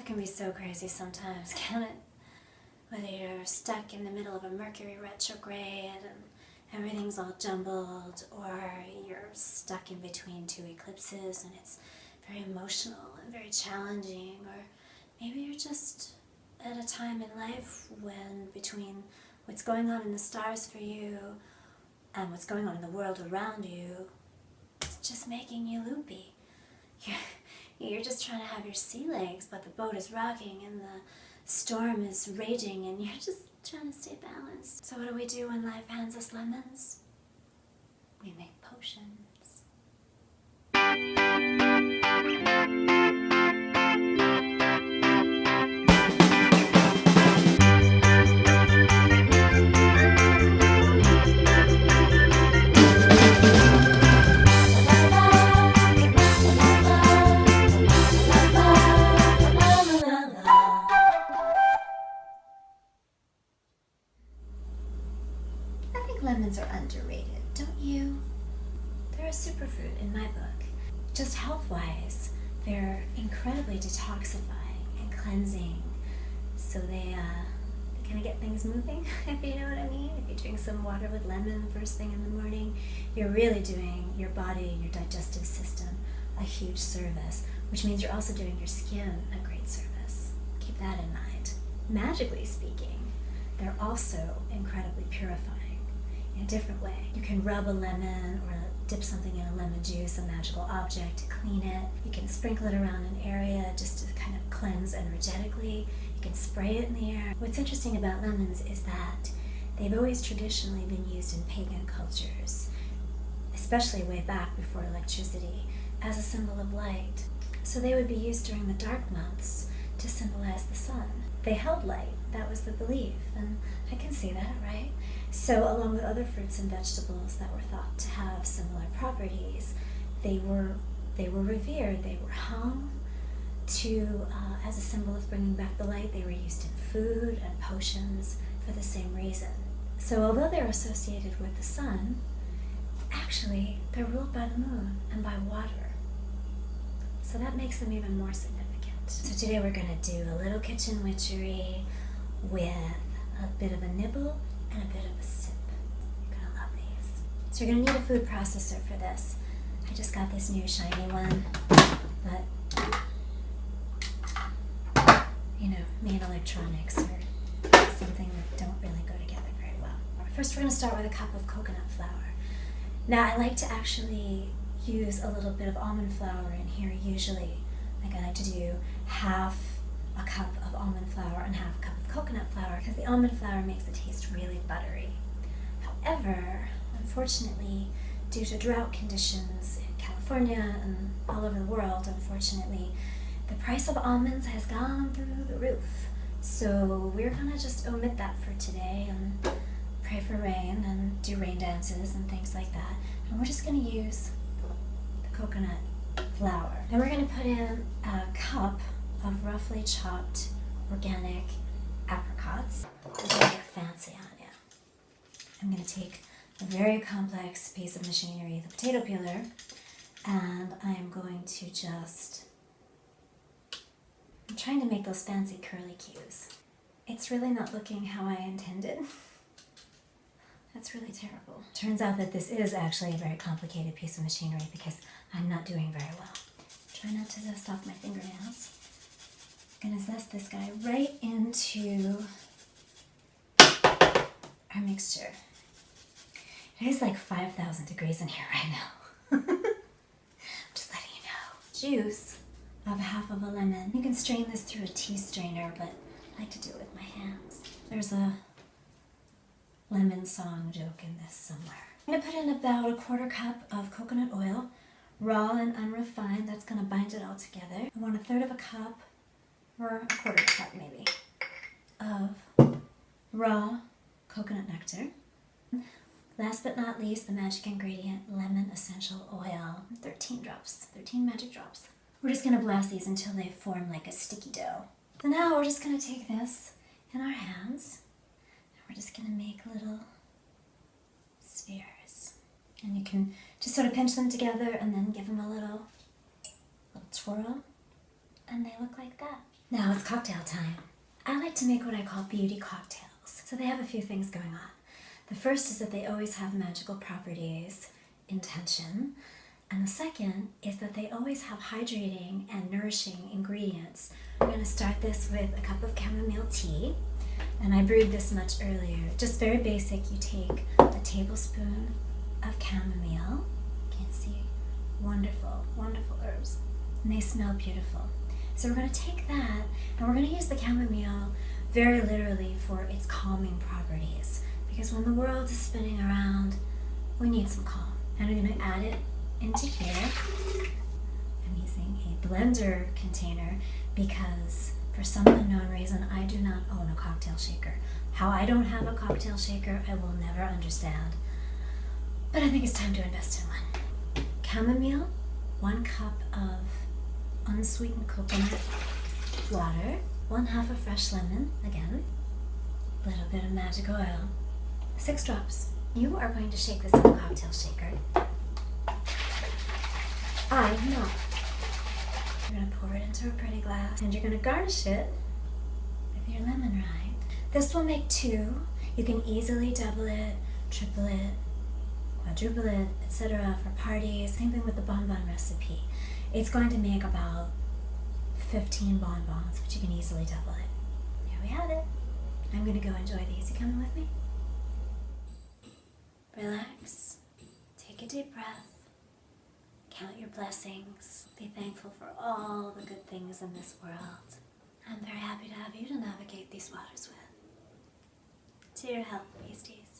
Life can be so crazy sometimes, can't it? Whether you're stuck in the middle of a mercury retrograde and everything's all jumbled, or you're stuck in between two eclipses and it's very emotional and very challenging, or maybe you're just at a time in life when between what's going on in the stars for you and what's going on in the world around you, it's just making you loopy. You're just trying to have your sea legs, but the boat is rocking and the storm is raging and you're just trying to stay balanced. So what do we do when life hands us lemons? We make potions. Lemons are underrated, don't you? They're a superfruit in my book. Just health-wise, they're incredibly detoxifying and cleansing. So they kind of get things moving, if you know what I mean. If you drink some water with lemon first thing in the morning, you're really doing your body and your digestive system a huge service, which means you're also doing your skin a great service. Keep that in mind. Magically speaking, they're also incredibly purifying. In a different way. You can rub a lemon or dip something in a lemon juice, a magical object, to clean it. You can sprinkle it around an area just to kind of cleanse energetically. You can spray it in the air. What's interesting about lemons is that they've always traditionally been used in pagan cultures, especially way back before electricity, as a symbol of light. So they would be used during the dark months to symbolize the sun. They held light, that was the belief, and I can see that, right? So along with other fruits and vegetables that were thought to have similar properties, they were revered, they were hung to, as a symbol of bringing back the light. They were used in food and potions for the same reason. So although they're associated with the sun, actually they're ruled by the moon and by water. So that makes them even more significant. So today we're going to do a little kitchen witchery with a bit of a nibble and a bit of a sip. You're going to love these. So you're going to need a food processor for this. I just got this new shiny one, but you know, me and electronics are something that don't really go together very well. First we're going to start with a cup of coconut flour. Now I like to actually use a little bit of almond flour in here usually. Like I like to do half a cup of almond flour and half a cup of coconut flour because the almond flour makes the taste really buttery. However, unfortunately, due to drought conditions in California and all over the world, unfortunately, the price of almonds has gone through the roof. So we're gonna just omit that for today and pray for rain and do rain dances and things like that. And we're just gonna use the coconut flour. And we're going to put in a cup of roughly chopped organic apricots. I'm going to get fancy on you. I'm going to take a very complex piece of machinery, the potato peeler, and I am going to I'm trying to make those fancy curly cues. It's really not looking how I intended. That's really terrible. Turns out that this is actually a very complicated piece of machinery because I'm not doing very well. Try not to zest off my fingernails. I'm gonna zest this guy right into our mixture. It is like 5,000 degrees in here right now. Just letting you know. Juice of half of a lemon. You can strain this through a tea strainer, but I like to do it with my hands. There's a lemon song joke in this somewhere. I'm going to put in about a quarter cup of coconut oil, raw and unrefined. That's going to bind it all together. I want a third of a cup, or a quarter cup maybe, of raw coconut nectar. Last but not least, the magic ingredient, lemon essential oil. 13 drops, 13 magic drops. We're just going to blast these until they form like a sticky dough. So now we're just going to take this in our hands. We're just going to make little spheres. And you can just sort of pinch them together and then give them a little twirl. And they look like that. Now it's cocktail time. I like to make what I call beauty cocktails. So they have a few things going on. The first is that they always have magical properties, intention. And the second is that they always have hydrating and nourishing ingredients. We're going to start this with a cup of chamomile tea. And I brewed this much earlier. Just very basic. You take a tablespoon of chamomile. You can see wonderful, wonderful herbs. And they smell beautiful. So we're going to take that and we're going to use the chamomile very literally for its calming properties. Because when the world is spinning around, we need some calm. And I'm going to add it into here. I'm using a blender container because for some unknown reason I do not own a cocktail shaker. How I don't have a cocktail shaker, I will never understand. But I think it's time to invest in one. Chamomile, 1 cup of unsweetened coconut water, 1/2 a fresh lemon, again, a little bit of magic oil, 6 drops. You are going to shake this in a cocktail shaker. I'm not. You're going to pour it into a pretty glass and you're going to garnish it with your lemon rind. This will make 2. You can easily double it, triple it, quadruple it, etc. for parties. Same thing with the bonbon recipe. It's going to make about 15 bonbons, but you can easily double it. Here we have it. I'm going to go enjoy these. You coming with me? Relax. Take a deep breath. Count your blessings. Be thankful for all the good things in this world. I'm very happy to have you to navigate these waters with. To your health, beasties.